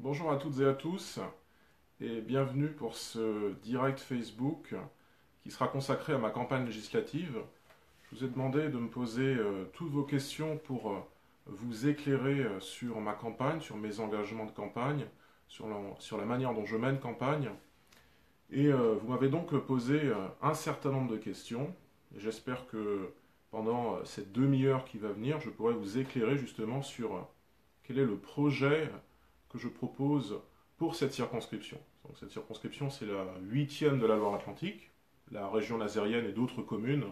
Bonjour à toutes et à tous et bienvenue pour ce direct Facebook qui sera consacré à ma campagne législative. Je vous ai demandé de me poser toutes vos questions pour vous éclairer sur ma campagne, sur mes engagements de campagne, sur la manière dont je mène campagne. Et vous m'avez donc posé un certain nombre de questions. J'espère que pendant cette demi-heure qui va venir, je pourrai vous éclairer justement sur quel est le projet que je propose pour cette circonscription. Donc, cette circonscription, c'est la 8e de la Loire-Atlantique, la région nazérienne et d'autres communes.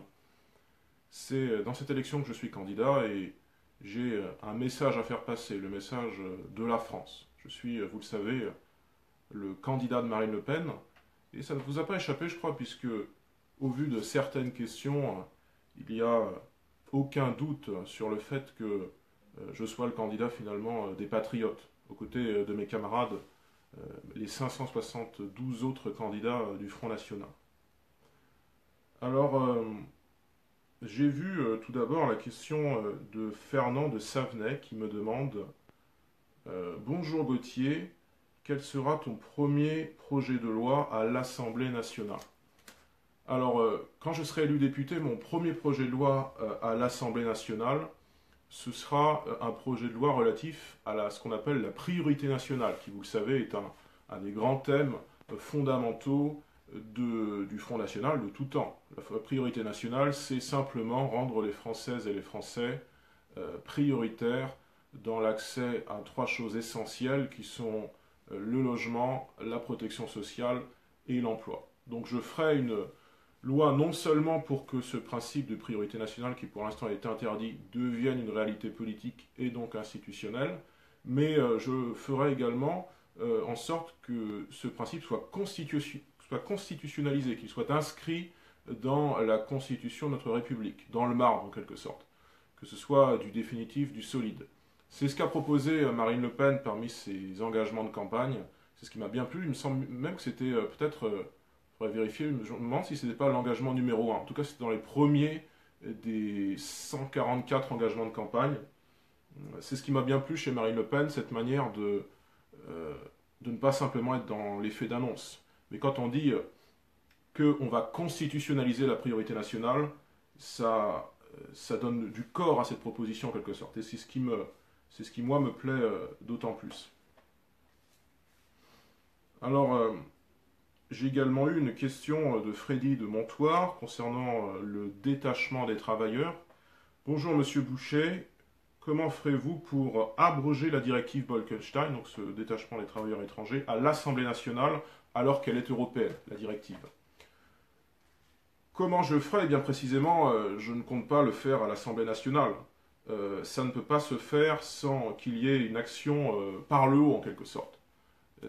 C'est dans cette élection que je suis candidat et j'ai un message à faire passer, le message de la France. Je suis, vous le savez, le candidat de Marine Le Pen, et ça ne vous a pas échappé, je crois, puisque, au vu de certaines questions, il n'y a aucun doute sur le fait que je sois le candidat finalement des patriotes, aux côtés de mes camarades, les 572 autres candidats du Front National. Alors, j'ai vu tout d'abord la question de Fernand de Savenay qui me demande Bonjour Gauthier, quel sera ton premier projet de loi à l'Assemblée nationale? Alors, quand je serai élu député, mon premier projet de loi à l'Assemblée nationale, ce sera un projet de loi relatif à ce qu'on appelle la priorité nationale, qui, vous le savez, est un des grands thèmes fondamentaux du Front National de tout temps. La priorité nationale, c'est simplement rendre les Françaises et les Français prioritaires dans l'accès à trois choses essentielles qui sont le logement, la protection sociale et l'emploi. Donc je ferai une loi non seulement pour que ce principe de priorité nationale, qui pour l'instant est interdit, devienne une réalité politique et donc institutionnelle, mais je ferai également en sorte que ce principe soit constitutionnalisé, qu'il soit inscrit dans la constitution de notre République, dans le marbre en quelque sorte, que ce soit du définitif, du solide. C'est ce qu'a proposé Marine Le Pen parmi ses engagements de campagne, c'est ce qui m'a bien plu, il me semble même que c'était peut-être... je faudrait vérifier, je me demande si ce n'était pas l'engagement numéro 1. En tout cas, c'était dans les premiers des 144 engagements de campagne. C'est ce qui m'a bien plu chez Marine Le Pen, cette manière de ne pas simplement être dans l'effet d'annonce. Mais quand on dit qu'on va constitutionnaliser la priorité nationale, ça donne du corps à cette proposition en quelque sorte. Et c'est ce qui moi, me plaît d'autant plus. Alors... j'ai également eu une question de Freddy de Montoire concernant le détachement des travailleurs. Bonjour Monsieur Boucher, comment ferez-vous pour abroger la directive Bolkestein, donc ce détachement des travailleurs étrangers, à l'Assemblée nationale alors qu'elle est européenne, la directive? Comment je le ferai? Eh bien précisément, je ne compte pas le faire à l'Assemblée nationale. Ça ne peut pas se faire sans qu'il y ait une action par le haut en quelque sorte.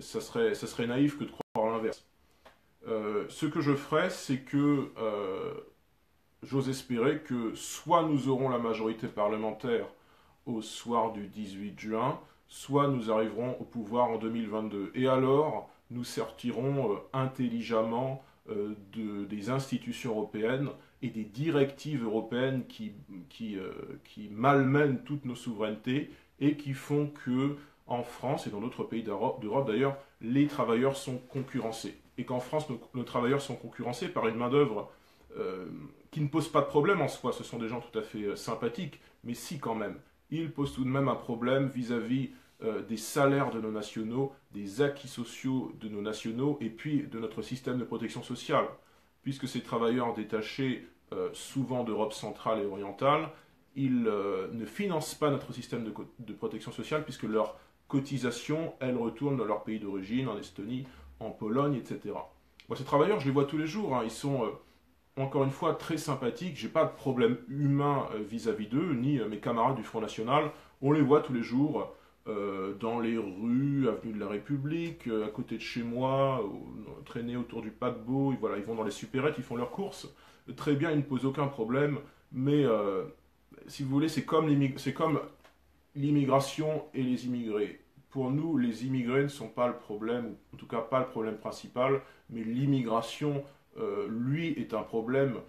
Ça serait naïf que de croire l'inverse. Ce que je ferai, c'est que j'ose espérer que soit nous aurons la majorité parlementaire au soir du 18 juin, soit nous arriverons au pouvoir en 2022. Et alors, nous sortirons intelligemment des institutions européennes et des directives européennes qui malmènent toutes nos souverainetés et qui font que, en France et dans d'autres pays d'Europe d'ailleurs, les travailleurs sont concurrencés. Et qu'en France, nos travailleurs sont concurrencés par une main-d'œuvre qui ne pose pas de problème en soi. Ce sont des gens tout à fait sympathiques, mais si quand même. Ils posent tout de même un problème vis-à-vis des salaires de nos nationaux, des acquis sociaux de nos nationaux, et puis de notre système de protection sociale. Puisque ces travailleurs détachés, souvent d'Europe centrale et orientale, ils ne financent pas notre système de protection sociale, puisque leurs cotisations, elles retournent dans leur pays d'origine, en Estonie, en Pologne, etc. Moi, ces travailleurs, je les vois tous les jours, hein. Ils sont, encore une fois, très sympathiques. J'ai pas de problème humain vis-à-vis d'eux, ni mes camarades du Front National. On les voit tous les jours dans les rues, avenue de la République, à côté de chez moi, traîner autour du paquebot. Et voilà, ils vont dans les supérettes, ils font leurs courses. Très bien, ils ne posent aucun problème. Mais, si vous voulez, c'est comme l'immigration et les immigrés. Pour nous, les immigrés ne sont pas le problème, ou en tout cas pas le problème principal, mais l'immigration, lui, est un problème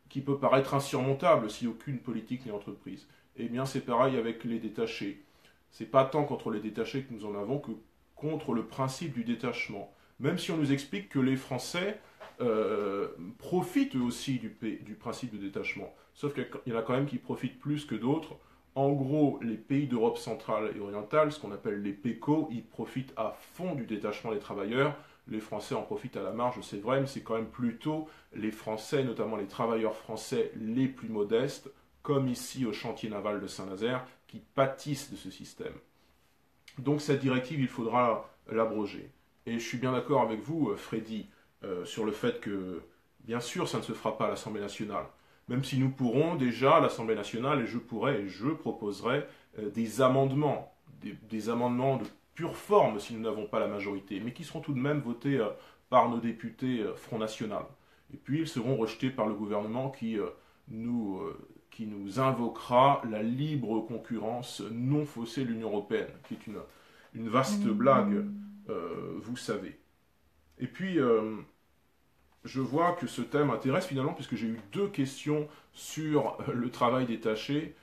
qui peut paraître insurmontable si aucune politique n'est entreprise. Eh bien, c'est pareil avec les détachés. C'est pas tant contre les détachés que nous en avons que contre le principe du détachement. Même si on nous explique que les Français profitent eux aussi du principe de détachement. Sauf qu'il y en a quand même qui profitent plus que d'autres. En gros, les pays d'Europe centrale et orientale, ce qu'on appelle les PECO, ils profitent à fond du détachement des travailleurs. Les Français en profitent à la marge, c'est vrai, mais c'est quand même plutôt les Français, notamment les travailleurs français les plus modestes, comme ici au chantier naval de Saint-Nazaire, qui pâtissent de ce système. Donc cette directive, il faudra l'abroger. Et je suis bien d'accord avec vous, Freddy, sur le fait que, bien sûr, ça ne se fera pas à l'Assemblée nationale. Même si nous pourrons déjà à l'Assemblée nationale, et je pourrais, et je proposerai des amendements, des amendements de pure forme si nous n'avons pas la majorité, mais qui seront tout de même votés par nos députés Front National. Et puis ils seront rejetés par le gouvernement qui nous invoquera la libre concurrence non faussée de l'Union européenne, qui est une vaste blague, vous savez. Et puis, je vois que ce thème intéresse finalement, puisque j'ai eu 2 questions sur le travail détaché.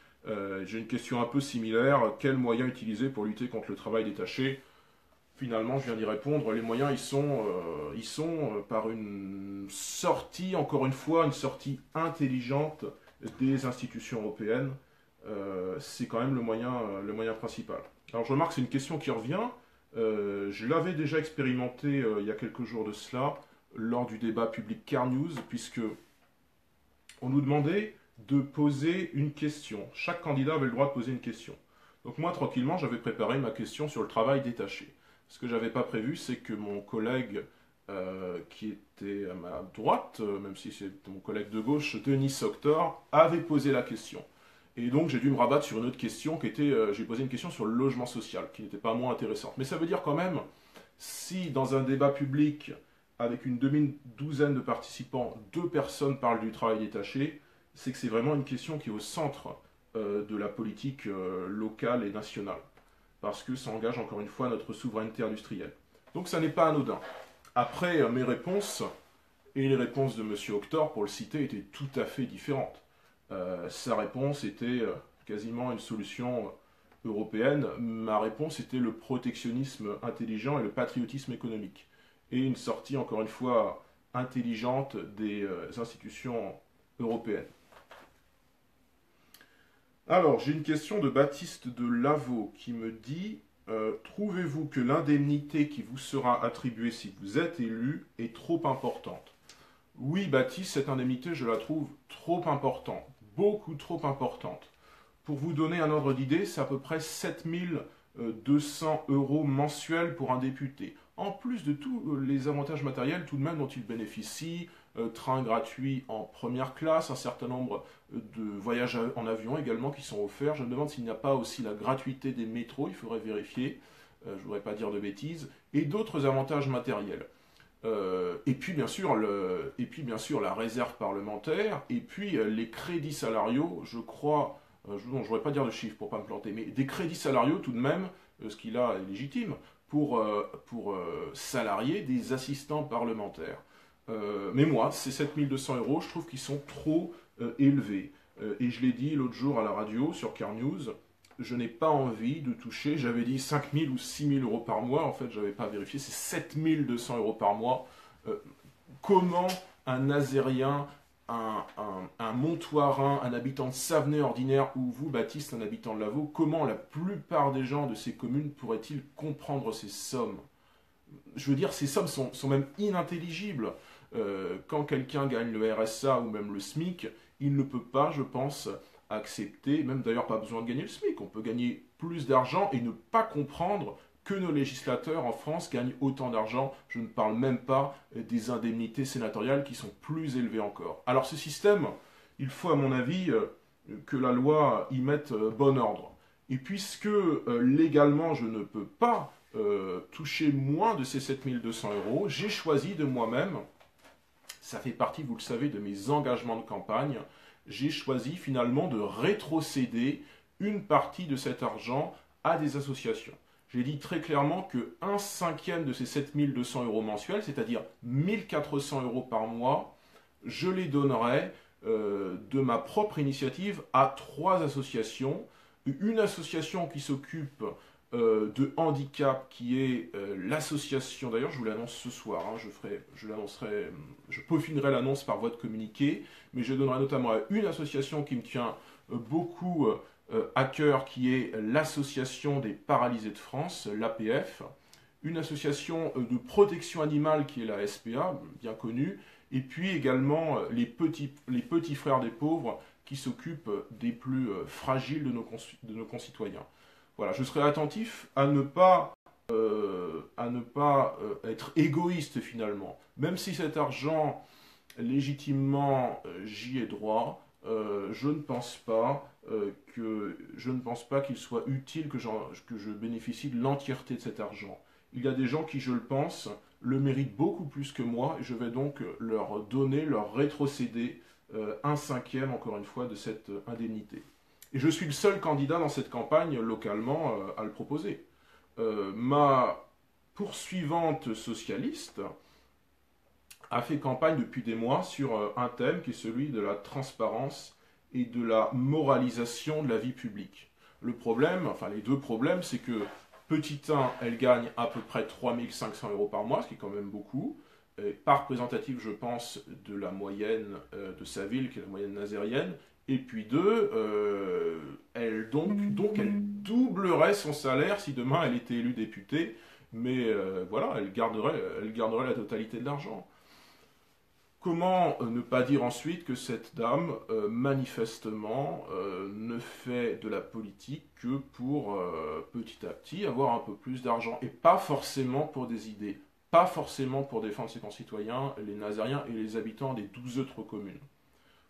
J'ai une question un peu similaire. Quels moyens utiliser pour lutter contre le travail détaché? Finalement, je viens d'y répondre. Les moyens, ils sont par une sortie, encore une fois, une sortie intelligente des institutions européennes. C'est quand même le moyen principal. Alors, je remarque que c'est une question qui revient. Je l'avais déjà expérimenté il y a quelques jours de cela, lors du débat public CarNews, puisque on nous demandait de poser une question. Chaque candidat avait le droit de poser une question. Donc moi, tranquillement, j'avais préparé ma question sur le travail détaché. Ce que j'avais pas prévu, c'est que mon collègue qui était à ma droite, même si c'est mon collègue de gauche, Denis Soctor, avait posé la question. Et donc j'ai dû me rabattre sur une autre question qui était, j'ai posé une question sur le logement social, qui n'était pas moins intéressante. Mais ça veut dire quand même, si dans un débat public, avec une demi-douzaine de participants, 2 personnes parlent du travail détaché, c'est que c'est vraiment une question qui est au centre de la politique locale et nationale. Parce que ça engage encore une fois notre souveraineté industrielle. Donc ça n'est pas anodin. Après, mes réponses, et les réponses de M. Octor, pour le citer, étaient tout à fait différentes. Sa réponse était quasiment une solution européenne. Ma réponse était le protectionnisme intelligent et le patriotisme économique. Et une sortie, encore une fois, intelligente des institutions européennes. Alors, j'ai une question de Baptiste de Lavaux qui me dit trouvez-vous que l'indemnité qui vous sera attribuée si vous êtes élu est trop importante? Oui, Baptiste, cette indemnité, je la trouve trop importante, beaucoup trop importante. Pour vous donner un ordre d'idée, c'est à peu près 7200 € mensuels pour un député. En plus de tous les avantages matériels tout de même dont il bénéficie, train gratuit en première classe, un certain nombre de voyages en avion également qui sont offerts. Je me demande s'il n'y a pas aussi la gratuité des métros, il faudrait vérifier, je ne voudrais pas dire de bêtises, et d'autres avantages matériels. Et puis bien sûr la réserve parlementaire, et puis les crédits salariaux, je crois, je ne voudrais pas dire de chiffres pour ne pas me planter, mais des crédits salariaux tout de même, ce qui là est légitime, pour salarier des assistants parlementaires. Mais moi, ces 7200 €, je trouve qu'ils sont trop élevés. Et je l'ai dit l'autre jour à la radio sur CarNews, je n'ai pas envie de toucher, j'avais dit 5000 ou 6000 € par mois, en fait, je n'avais pas vérifié, c'est 7200 € par mois. Comment un Azérien, un Montoirin, un habitant de Savenay ordinaire, ou vous, Baptiste, un habitant de Lavaux, comment la plupart des gens de ces communes pourraient-ils comprendre ces sommes? Je veux dire, ces sommes sont même inintelligibles. Quand quelqu'un gagne le RSA ou même le SMIC, il ne peut pas, je pense, accepter, même d'ailleurs pas besoin de gagner le SMIC, on peut gagner plus d'argent et ne pas comprendre que nos législateurs en France gagnent autant d'argent. Je ne parle même pas des indemnités sénatoriales qui sont plus élevées encore. Alors ce système, il faut à mon avis que la loi y mette bon ordre. Et puisque légalement je ne peux pas toucher moins de ces 7200 €, j'ai choisi de moi-même, ça fait partie, vous le savez, de mes engagements de campagne, j'ai choisi finalement de rétrocéder une partie de cet argent à des associations. J'ai dit très clairement que 1/5 de ces 7200 € mensuels, c'est-à-dire 1400 € par mois, je les donnerais de ma propre initiative à 3 associations une association qui s'occupe de handicap, qui est l'association, d'ailleurs je vous l'annonce ce soir, hein, je l'annoncerai, je peaufinerai l'annonce par voie de communiqué, mais je donnerai notamment à une association qui me tient beaucoup à cœur, qui est l'association des paralysés de France, l'APF, une association de protection animale qui est la SPA, bien connue, et puis également les petits frères des pauvres qui s'occupent des plus fragiles de nos concitoyens. Voilà, je serai attentif à ne pas être égoïste finalement. Même si cet argent, légitimement, j'y ai droit, je ne pense pas qu'il soit utile que je bénéficie de l'entièreté de cet argent. Il y a des gens qui, je le pense, le méritent beaucoup plus que moi, et je vais donc leur rétrocéder un cinquième, encore une fois, de cette indemnité. Et je suis le seul candidat dans cette campagne, localement, à le proposer. Ma poursuivante socialiste a fait campagne depuis des mois sur un thème qui est celui de la transparence et de la moralisation de la vie publique. Le problème, enfin les deux problèmes, c'est que petit 1, elle gagne à peu près 3 500 € par mois, ce qui est quand même beaucoup, pas représentatif, je pense, de la moyenne de sa ville, qui est la moyenne nazérienne. Et puis 2, elle doublerait son salaire si demain elle était élue députée, mais voilà, elle garderait la totalité de l'argent. Comment ne pas dire ensuite que cette dame, manifestement, ne fait de la politique que pour, petit à petit, avoir un peu plus d'argent, et pas forcément pour des idées, pas forcément pour défendre ses concitoyens, les Nazériens et les habitants des 12 autres communes.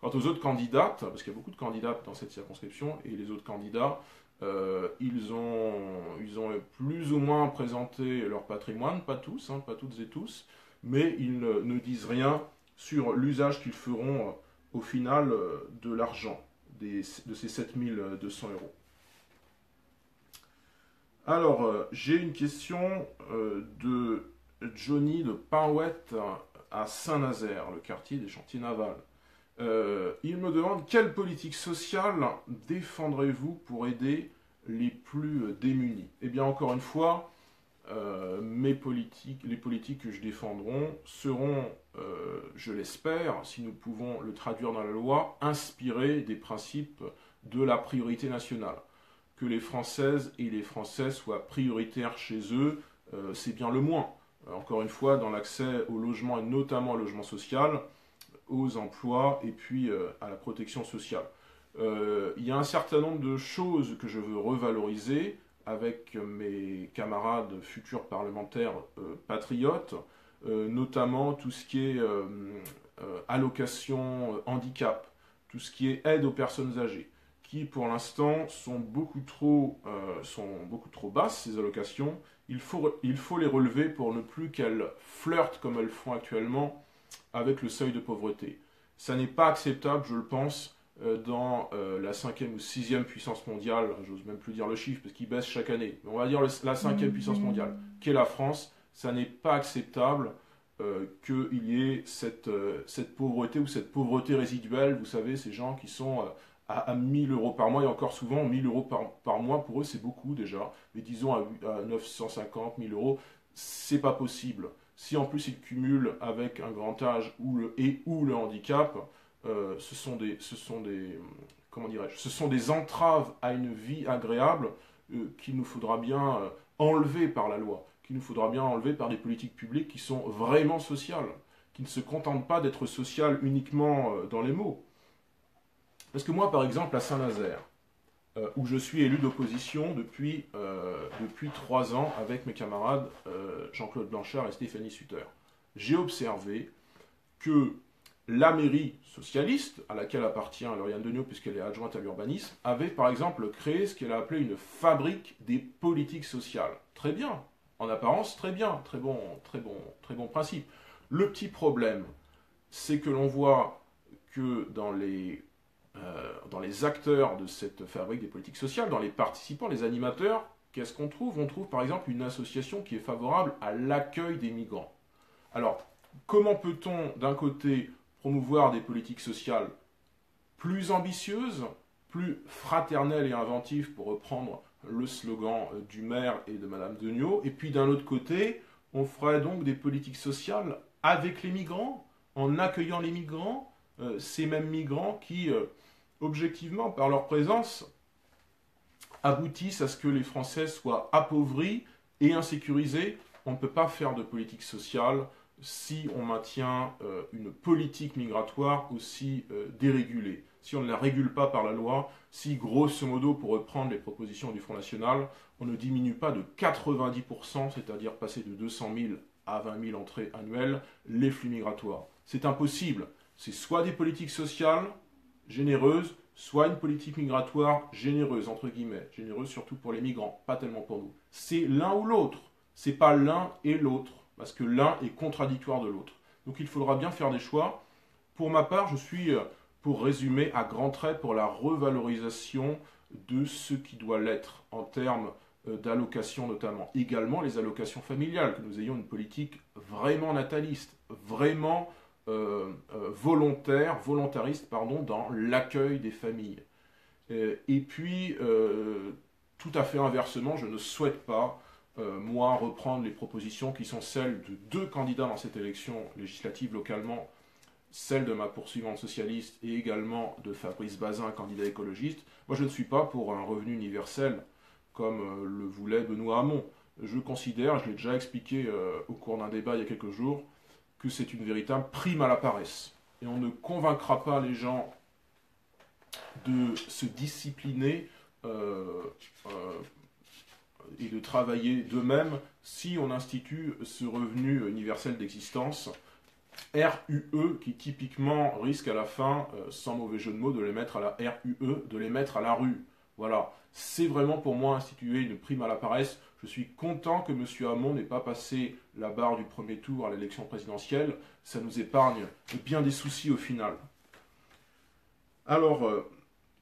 Quant aux autres candidates, parce qu'il y a beaucoup de candidats dans cette circonscription, et les autres candidats, ils ont plus ou moins présenté leur patrimoine, pas tous, hein, pas toutes et tous, mais ils ne disent rien sur l'usage qu'ils feront au final de l'argent, de ces 7 200 €. Alors, j'ai une question de Johnny de Pinouette à Saint-Nazaire, le quartier des chantiers navals. Il me demande quelle politique sociale défendrez-vous pour aider les plus démunis. Eh bien, encore une fois, les politiques que je défendrai seront, je l'espère, si nous pouvons le traduire dans la loi, inspirées des principes de la priorité nationale. Que les Françaises et les Français soient prioritaires chez eux, c'est bien le moins. Encore une fois, dans l'accès au logement et notamment au logement social, aux emplois et puis à la protection sociale. Il y a un certain nombre de choses que je veux revaloriser avec mes camarades futurs parlementaires patriotes, notamment tout ce qui est allocation handicap, tout ce qui est aide aux personnes âgées, qui pour l'instant sont beaucoup trop basses, ces allocations. Il faut les relever pour ne plus qu'elles flirtent comme elles font actuellement avec le seuil de pauvreté. Ça n'est pas acceptable, je le pense, dans la 5e ou 6e puissance mondiale, j'ose même plus dire le chiffre parce qu'il baisse chaque année, mais on va dire la 5e puissance mondiale, qui est la France. Ça n'est pas acceptable qu'il y ait cette pauvreté ou cette pauvreté résiduelle, vous savez, ces gens qui sont à 1 000 € par mois, et encore souvent 1 000 € par mois, pour eux c'est beaucoup déjà, mais disons à 950 000 €, c'est pas possible. Si en plus ils cumulent avec un grand âge ou le handicap, ce sont des entraves à une vie agréable qu'il nous faudra bien enlever par la loi, qu'il nous faudra bien enlever par des politiques publiques qui sont vraiment sociales, qui ne se contentent pas d'être sociales uniquement dans les mots. Parce que moi, par exemple, à Saint-Nazaire, où je suis élu d'opposition depuis 3 ans avec mes camarades Jean-Claude Blanchard et Stéphanie Sutter, j'ai observé que la mairie socialiste, à laquelle appartient Lauriane Degnaud puisqu'elle est adjointe à l'urbanisme, avait par exemple créé ce qu'elle a appelé une fabrique des politiques sociales. Très bien, en apparence très bien, très bon principe. Le petit problème, c'est que l'on voit que dans les acteurs de cette fabrique des politiques sociales, dans les participants, les animateurs, qu'est-ce qu'on trouve? On trouve par exemple une association qui est favorable à l'accueil des migrants. Alors, comment peut-on d'un côté promouvoir des politiques sociales plus ambitieuses, plus fraternelle et inventive, pour reprendre le slogan du maire et de Madame Degnaud. Et puis d'un autre côté, on ferait donc des politiques sociales avec les migrants, en accueillant les migrants, ces mêmes migrants qui, objectivement, par leur présence, aboutissent à ce que les Français soient appauvris et insécurisés. On ne peut pas faire de politique sociale si on maintient une politique migratoire aussi dérégulée. Si on ne la régule pas par la loi, si grosso modo, pour reprendre les propositions du Front National, on ne diminue pas de 90%, c'est-à-dire passer de 200 000 à 20 000 entrées annuelles, les flux migratoires. C'est impossible. C'est soit des politiques sociales généreuses, soit une politique migratoire généreuse, entre guillemets, généreuse surtout pour les migrants, pas tellement pour nous. C'est l'un ou l'autre, c'est pas l'un et l'autre, parce que l'un est contradictoire de l'autre. Donc il faudra bien faire des choix. Pour ma part, je suis, pour résumer, à grands traits pour la revalorisation de ce qui doit l'être en termes d'allocations notamment. Également les allocations familiales, que nous ayons une politique vraiment nataliste, vraiment volontariste dans l'accueil des familles. Et puis, tout à fait inversement, je ne souhaite pas, moi, reprendre les propositions qui sont celles de deux candidats dans cette élection législative localement, celle de ma poursuivante socialiste et également de Fabrice Bazin, candidat écologiste. Moi, je ne suis pas pour un revenu universel comme le voulait Benoît Hamon. Je considère, je l'ai déjà expliqué au cours d'un débat il y a quelques jours, que c'est une véritable prime à la paresse. Et on ne convaincra pas les gens de se discipliner et de travailler d'eux-mêmes si on institue ce revenu universel d'existence, RUE, qui typiquement risque à la fin, sans mauvais jeu de mots, de les mettre à la RUE, de les mettre à la rue. Voilà, c'est vraiment pour moi instituer une prime à la paresse. Je suis content que M. Hamon n'ait pas passé la barre du premier tour à l'élection présidentielle. Ça nous épargne bien des soucis au final. Alors,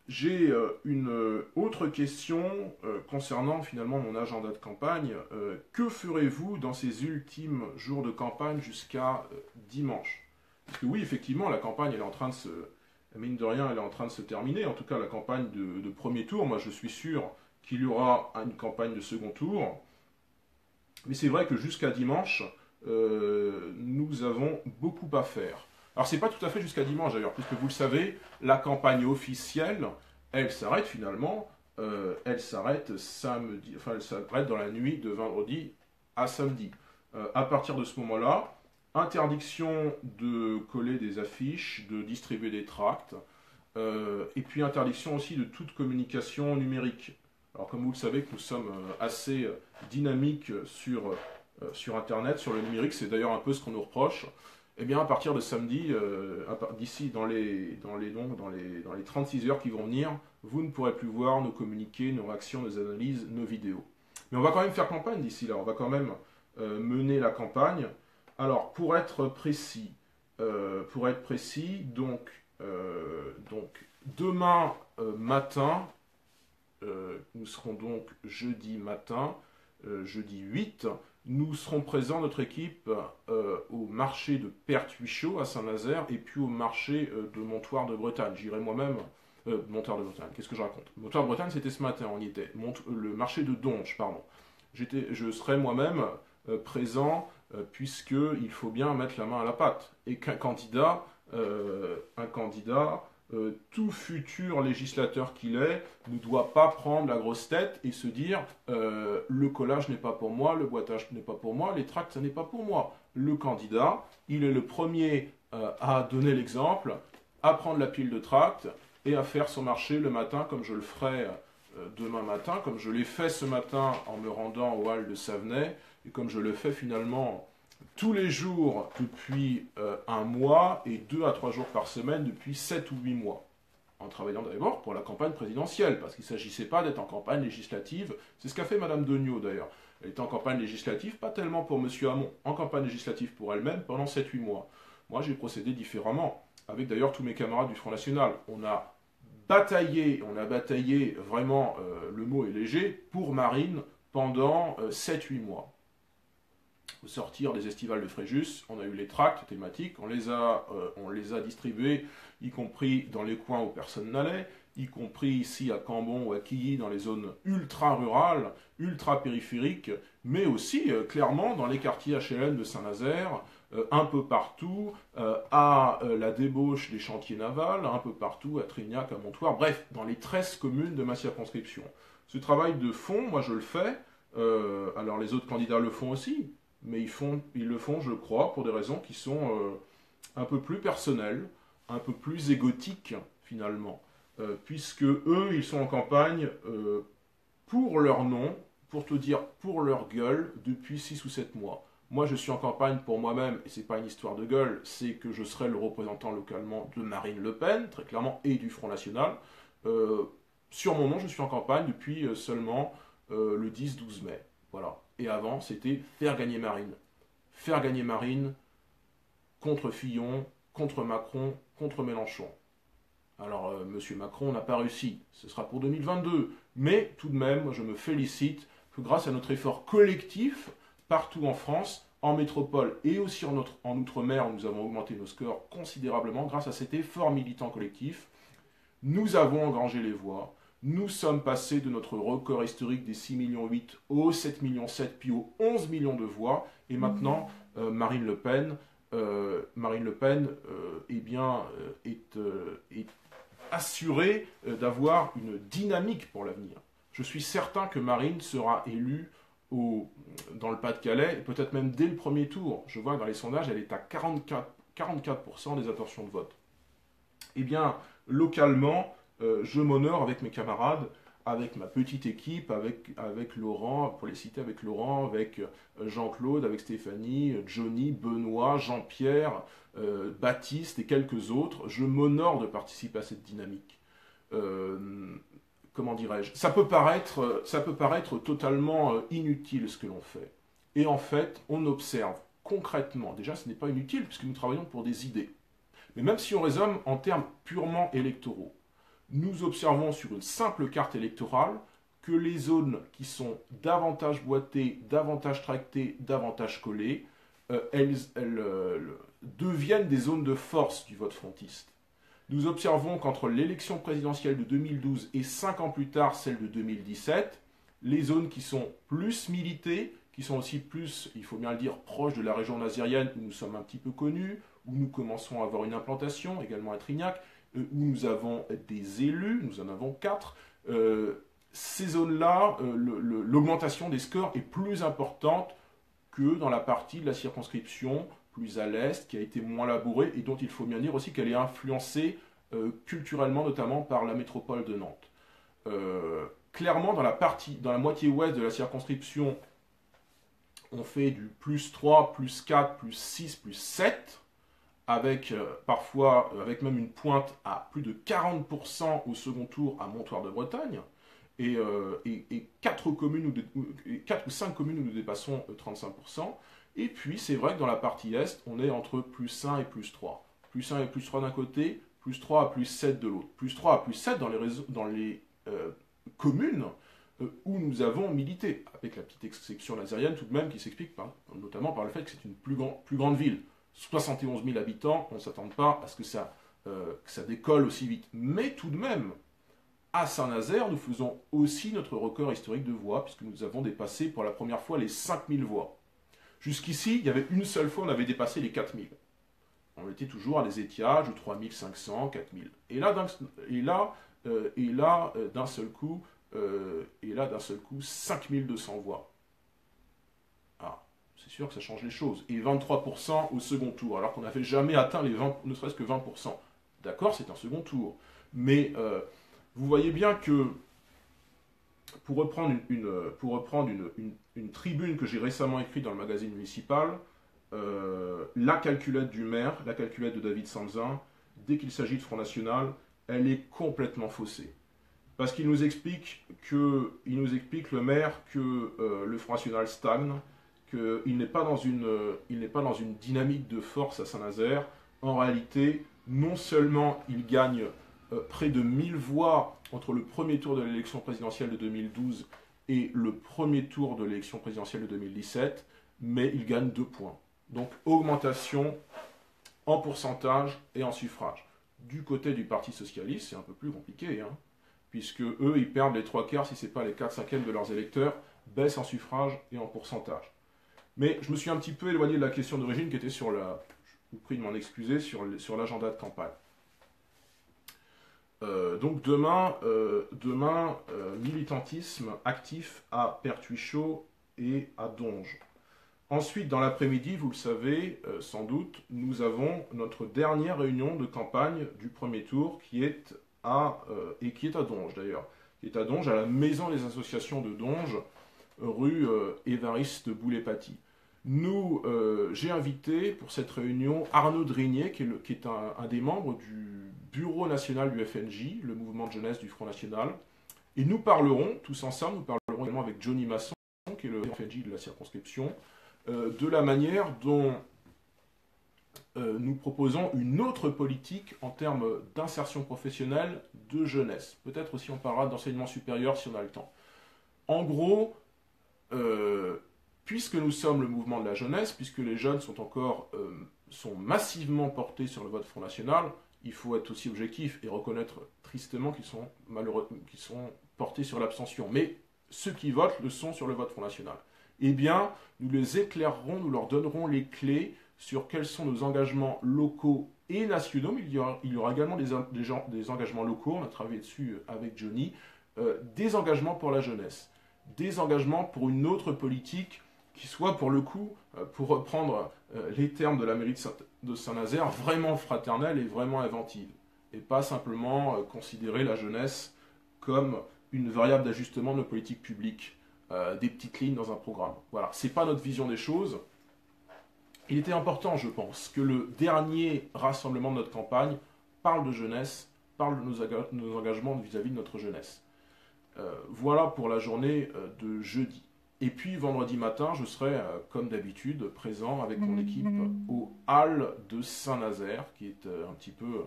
j'ai une autre question concernant finalement mon agenda de campagne. Que ferez-vous dans ces ultimes jours de campagne jusqu'à dimanche? Parce que oui, effectivement, la campagne elle est en train de se... Mine de rien, elle est en train de se terminer. En tout cas, la campagne de premier tour, moi je suis sûr qu'il y aura une campagne de second tour. Mais c'est vrai que jusqu'à dimanche, nous avons beaucoup à faire. Alors c'est pas tout à fait jusqu'à dimanche d'ailleurs, puisque vous le savez, la campagne officielle, elle s'arrête finalement, elle s'arrête samedi, enfin elle s'arrête dans la nuit de vendredi à samedi. À partir de ce moment-là, interdiction de coller des affiches, de distribuer des tracts, et puis interdiction aussi de toute communication numérique. Alors comme vous le savez que nous sommes assez dynamiques sur Internet, sur le numérique, c'est d'ailleurs un peu ce qu'on nous reproche. Eh bien à partir de samedi, d'ici dans les 36 heures qui vont venir, vous ne pourrez plus voir nos communiqués, nos réactions, nos analyses, nos vidéos. Mais on va quand même faire campagne d'ici là, on va quand même mener la campagne. Alors, pour être précis, donc demain matin, nous serons donc jeudi matin, jeudi 8, nous serons présents, notre équipe, au marché de Pertuis-Chaud à Saint-Nazaire et puis au marché de Montoire de Bretagne. J'irai moi-même, Montoire de Bretagne, qu'est-ce que je raconte? Montoire de Bretagne, c'était ce matin, on y était. Le marché de Donge, pardon. Je serai moi-même présent, puisqu'il faut bien mettre la main à la pâte. Et qu'un candidat, tout futur législateur qu'il est, ne doit pas prendre la grosse tête et se dire le collage n'est pas pour moi, le boitage n'est pas pour moi, les tracts, ça n'est pas pour moi. Le candidat, il est le premier à donner l'exemple, à prendre la pile de tracts et à faire son marché le matin, comme je le ferai demain matin, comme je l'ai fait ce matin en me rendant au hall de Savenay, et comme je le fais finalement tous les jours depuis un mois et 2 à 3 jours par semaine depuis 7 ou 8 mois. En travaillant d'abord pour la campagne présidentielle, parce qu'il ne s'agissait pas d'être en campagne législative. C'est ce qu'a fait Madame Degnaud d'ailleurs. Elle était en campagne législative, pas tellement pour M. Hamon, en campagne législative pour elle-même pendant 7-8 mois. Moi j'ai procédé différemment, avec d'ailleurs tous mes camarades du Front National. On a bataillé vraiment, le mot est léger, pour Marine pendant 7-8 mois. Au sortir des estivales de Fréjus, on a eu les tracts thématiques, on les a distribués, y compris dans les coins où personne n'allait, y compris ici à Cambon ou à Quilly, dans les zones ultra-rurales, ultra-périphériques, mais aussi clairement dans les quartiers HLM de Saint-Nazaire, un peu partout, à la débauche des chantiers navals, un peu partout, à Trignac, à Montoire, bref, dans les 13 communes de ma circonscription. Ce travail de fond, moi je le fais, alors les autres candidats le font aussi, mais ils le font, je crois, pour des raisons qui sont un peu plus personnelles, un peu plus égotiques, finalement. Puisque eux, ils sont en campagne pour leur nom, pour te dire pour leur gueule, depuis 6 ou 7 mois. Moi, je suis en campagne pour moi-même, et c'est pas une histoire de gueule, c'est que je serai le représentant localement de Marine Le Pen, très clairement, et du Front National. Sur mon nom, je suis en campagne depuis seulement le 10-12 mai. Voilà. Et avant, c'était faire gagner Marine. Faire gagner Marine contre Fillon, contre Macron, contre Mélenchon. Alors, M. Macron n'a pas réussi, ce sera pour 2022. Mais tout de même, je me félicite que grâce à notre effort collectif, partout en France, en métropole et aussi en Outre-mer, où nous avons augmenté nos scores considérablement, grâce à cet effort militant collectif, nous avons engrangé les voix. Nous sommes passés de notre record historique des 6,8 millions aux 7,7 millions, puis aux 11 millions de voix. Et maintenant, Marine Le Pen, eh bien, est assurée d'avoir une dynamique pour l'avenir. Je suis certain que Marine sera élue dans le Pas-de-Calais, et peut-être même dès le premier tour. Je vois que dans les sondages, elle est à 44% des intentions de vote. Eh bien, localement, je m'honore avec mes camarades, avec ma petite équipe, avec Laurent, pour les citer, avec Laurent, avec Jean-Claude, avec Stéphanie, Johnny, Benoît, Jean-Pierre, Baptiste et quelques autres. Je m'honore de participer à cette dynamique. Comment dirais-je, ça peut paraître totalement inutile ce que l'on fait. Et en fait, on observe concrètement, déjà ce n'est pas inutile puisque nous travaillons pour des idées. Mais même si on raisonne en termes purement électoraux, nous observons sur une simple carte électorale que les zones qui sont davantage boitées, davantage tractées, davantage collées, elles deviennent des zones de force du vote frontiste. Nous observons qu'entre l'élection présidentielle de 2012 et 5 ans plus tard, celle de 2017, les zones qui sont plus militées, qui sont aussi plus, il faut bien le dire, proches de la région nazérienne où nous sommes un petit peu connus, où nous commençons à avoir une implantation, également à Trignac, où nous avons des élus, nous en avons 4. Ces zones-là, l'augmentation des scores est plus importante que dans la partie de la circonscription plus à l'est, qui a été moins labourée et dont il faut bien dire aussi qu'elle est influencée culturellement, notamment par la métropole de Nantes. Clairement, dans la moitié ouest de la circonscription, on fait du plus 3, plus 4, plus 6, plus 7, avec parfois, avec même une pointe à plus de 40% au second tour à Montoire de Bretagne, et 4 ou 5 communes où nous dépassons 35%. Et puis, c'est vrai que dans la partie est, on est entre plus 1 et plus 3. Plus 1 et plus 3 d'un côté, plus 3 à plus 7 de l'autre. Plus 3 à plus 7 dans les communes où nous avons milité, avec la petite exception nazérienne tout de même qui s'explique notamment par le fait que c'est une plus grande ville. 71 000 habitants, on ne s'attend pas à ce que ça décolle aussi vite. Mais tout de même, à Saint-Nazaire, nous faisons aussi notre record historique de voix, puisque nous avons dépassé pour la première fois les 5000 voix. Jusqu'ici, il y avait une seule fois, on avait dépassé les 4000. On était toujours à des étiages de 3500, 4000. Et là, d'un seul coup, 5200 voix. Ah, c'est sûr que ça change les choses. Et 23% au second tour, alors qu'on n'avait jamais atteint les 20, ne serait-ce que 20%. D'accord, c'est un second tour. Mais vous voyez bien que, pour reprendre une tribune que j'ai récemment écrite dans le magazine municipal, la calculette du maire, la calculette de David Sanzin, dès qu'il s'agit de Front National, elle est complètement faussée. Parce qu'il nous explique, le maire, que le Front National stagne, qu'il n'est pas dans une dynamique de force à Saint-Nazaire. En réalité, non seulement il gagne près de 1000 voix entre le premier tour de l'élection présidentielle de 2012 et le premier tour de l'élection présidentielle de 2017, mais il gagne 2 points. Donc augmentation en pourcentage et en suffrage. Du côté du Parti Socialiste, c'est un peu plus compliqué, hein, puisque eux, ils perdent les 3/4, si ce n'est pas les 4/5 de leurs électeurs, baissent en suffrage et en pourcentage. Mais je me suis un petit peu éloigné de la question d'origine qui était sur la... Je vous prie de m'en excuser, sur l'agenda de campagne. Donc demain, militantisme actif à Pertuis-Chaux et à Donges. Ensuite, dans l'après-midi, vous le savez sans doute, nous avons notre dernière réunion de campagne du premier tour qui est à Donges d'ailleurs. Qui est à Donges, à la Maison des Associations de Donges, rue Évariste Boulet-Paty. J'ai invité pour cette réunion Arnaud Drigné, qui est un des membres du bureau national du FNJ, le mouvement de jeunesse du Front National. Et nous parlerons, tous ensemble, nous parlerons également avec Johnny Masson, qui est le FNJ de la circonscription, de la manière dont nous proposons une autre politique en termes d'insertion professionnelle de jeunesse. Peut-être aussi on parlera d'enseignement supérieur si on a le temps. En gros, puisque nous sommes le mouvement de la jeunesse, puisque les jeunes sont massivement portés sur le vote Front National, il faut être aussi objectif et reconnaître tristement qu'ils sont portés sur l'abstention. Mais ceux qui votent le sont sur le vote Front National. Eh bien, nous les éclairerons, nous leur donnerons les clés sur quels sont nos engagements locaux et nationaux, mais il y aura également des engagements locaux, on a travaillé dessus avec Johnny, des engagements pour la jeunesse, des engagements pour une autre politique qui soit pour le coup, pour reprendre les termes de la mairie de Saint-Nazaire, vraiment fraternelle et vraiment inventive, et pas simplement considérer la jeunesse comme une variable d'ajustement de nos politiques publiques, des petites lignes dans un programme. Voilà, c'est pas notre vision des choses. Il était important, je pense, que le dernier rassemblement de notre campagne parle de jeunesse, parle de nos engagements vis-à-vis de notre jeunesse. Voilà pour la journée de jeudi. Et puis vendredi matin, je serai, comme d'habitude, présent avec mon équipe au Hall de Saint-Nazaire, qui est un petit peu,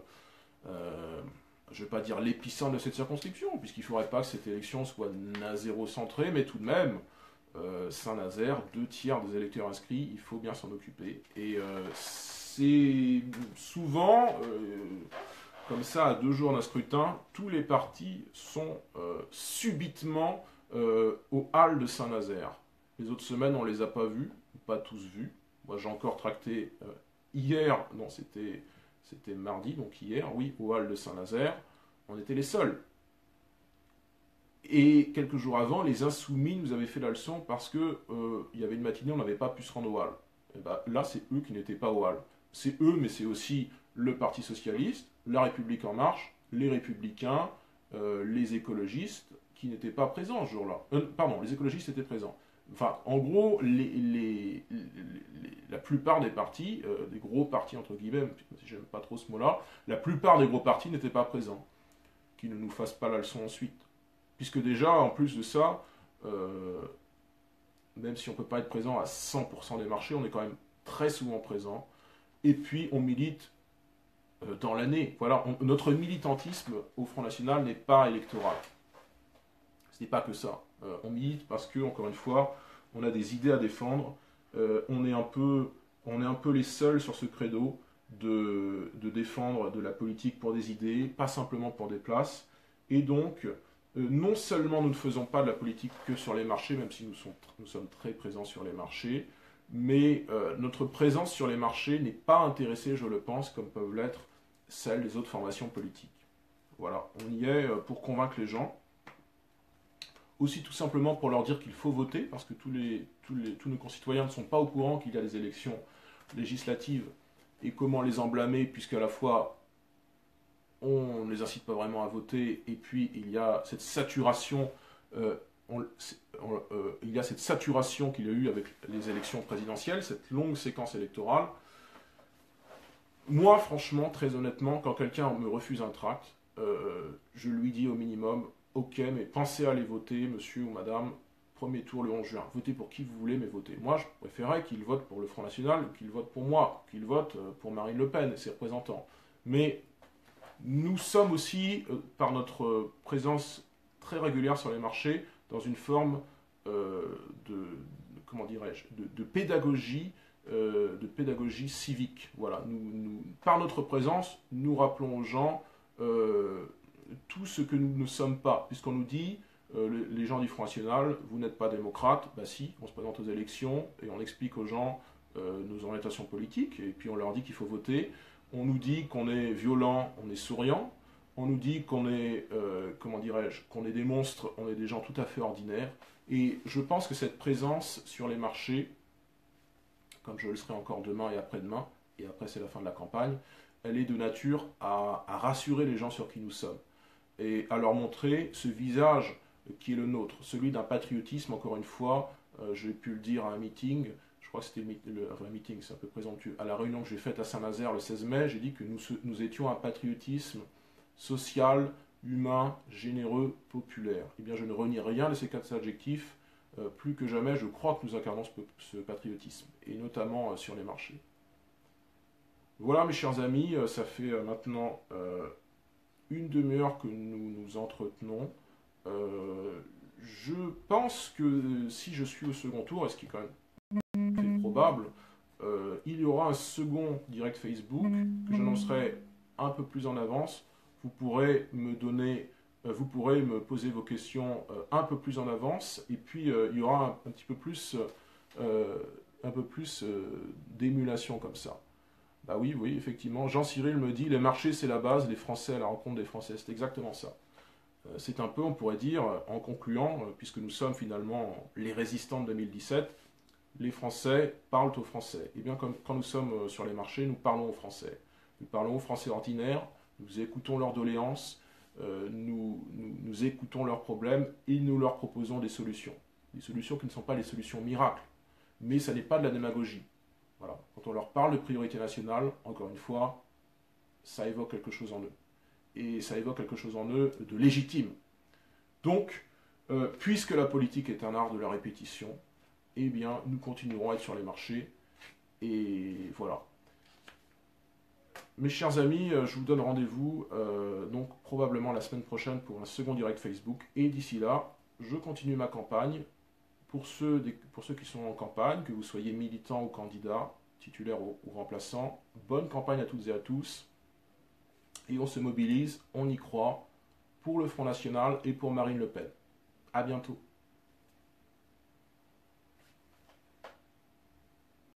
je ne vais pas dire l'épicentre de cette circonscription, puisqu'il ne faudrait pas que cette élection soit nazéro-centrée, mais tout de même, Saint-Nazaire, 2/3 des électeurs inscrits, il faut bien s'en occuper. Et c'est souvent, comme ça, à 2 jours d'un scrutin, tous les partis sont subitement au Hall de Saint-Nazaire. Les autres semaines, on ne les a pas vus, pas tous vus. Moi, j'ai encore tracté hier, non, c'était mardi, donc hier, oui, au Hall de Saint-Nazaire. On était les seuls. Et quelques jours avant, les Insoumis nous avaient fait la leçon parce qu'il y avait une matinée, on n'avait pas pu se rendre au Hall. Et ben, là, c'est eux qui n'étaient pas au Hall. C'est eux, mais c'est aussi le Parti Socialiste, La République En Marche, les Républicains, les écologistes, qui n'étaient pas présents ce jour-là. Pardon, les écologistes étaient présents. Enfin, en gros, la plupart des partis, des gros partis entre guillemets, si j'aime pas trop ce mot-là, la plupart des gros partis n'étaient pas présents. Qu'ils ne nous fassent pas la leçon ensuite. Puisque déjà, en plus de ça, même si on ne peut pas être présent à 100% des marchés, on est quand même très souvent présent. Et puis, on milite dans l'année. Voilà, notre militantisme au Front National n'est pas électoral. Ce n'est pas que ça. On milite parce que, encore une fois, on a des idées à défendre. On est un peu les seuls sur ce credo de défendre de la politique pour des idées, pas simplement pour des places. Et donc, non seulement nous ne faisons pas de la politique que sur les marchés, même si nous sommes très présents sur les marchés, mais notre présence sur les marchés n'est pas intéressée, je le pense, comme peuvent l'être celles des autres formations politiques. Voilà, on y est pour convaincre les gens. Aussi tout simplement pour leur dire qu'il faut voter, parce que tous nos concitoyens ne sont pas au courant qu'il y a des élections législatives et comment les en blâmer, puisqu'à la fois on ne les incite pas vraiment à voter, et puis il y a cette saturation, cette saturation qu'il y a eu avec les élections présidentielles, cette longue séquence électorale. Moi, franchement, très honnêtement, quand quelqu'un me refuse un tract, je lui dis au minimum, ok, mais pensez à aller voter, monsieur ou madame, premier tour le 11 juin. Votez pour qui vous voulez, mais votez. Moi, je préférerais qu'il vote pour le Front National, qu'il vote pour moi, qu'il vote pour Marine Le Pen et ses représentants. Mais nous sommes aussi, par notre présence très régulière sur les marchés, dans une forme de pédagogie de pédagogie civique. Voilà, par notre présence, nous rappelons aux gens tout ce que nous ne sommes pas, puisqu'on nous dit, les gens du Front National, vous n'êtes pas démocrate. Bah si, on se présente aux élections et on explique aux gens nos orientations politiques, et puis on leur dit qu'il faut voter. On nous dit qu'on est violent, on est souriant. On nous dit qu'on est, comment dirais-je, qu'on est des monstres, on est des gens tout à fait ordinaires. Et je pense que cette présence sur les marchés, comme je le serai encore demain et après-demain, et après c'est la fin de la campagne, elle est de nature à rassurer les gens sur qui nous sommes. Et à leur montrer ce visage qui est le nôtre, celui d'un patriotisme, encore une fois, j'ai pu le dire à un meeting, je crois que c'était un meeting, c'est un peu présomptueux, à la réunion que j'ai faite à Saint-Nazaire le 16 mai, j'ai dit que nous étions un patriotisme social, humain, généreux, populaire. Eh bien, je ne renie rien de ces quatre adjectifs. Plus que jamais, je crois que nous incarnons ce patriotisme, et notamment sur les marchés. Voilà, mes chers amis, ça fait maintenant une demi-heure que nous nous entretenons. Je pense que si je suis au second tour, et ce qui est quand même très probable, il y aura un second direct Facebook que j'annoncerai un peu plus en avance. Vous pourrez me poser vos questions un peu plus en avance, et puis il y aura un petit peu plus, d'émulation comme ça. Bah oui, effectivement. Jean-Cyril me dit, les marchés c'est la base, les Français à la rencontre des Français. C'est exactement ça. C'est un peu, on pourrait dire, en concluant, puisque nous sommes finalement les résistants de 2017, les Français parlent aux Français. Et bien, quand nous sommes sur les marchés, nous parlons aux Français. Nous parlons aux Français ordinaires, nous écoutons leurs doléances, nous écoutons leurs problèmes et nous leur proposons des solutions. Des solutions qui ne sont pas des solutions miracles, mais ça n'est pas de la démagogie. Voilà. Quand on leur parle de priorité nationale, encore une fois, ça évoque quelque chose en eux. Et ça évoque quelque chose en eux de légitime. Donc, puisque la politique est un art de la répétition, eh bien, nous continuerons à être sur les marchés. Et voilà. Mes chers amis, je vous donne rendez-vous donc probablement la semaine prochaine pour un second direct Facebook. Et d'ici là, je continue ma campagne. Pour ceux qui sont en campagne, que vous soyez militant ou candidat, titulaire ou remplaçant, bonne campagne à toutes et à tous. Et on se mobilise, on y croit, pour le Front National et pour Marine Le Pen. À bientôt.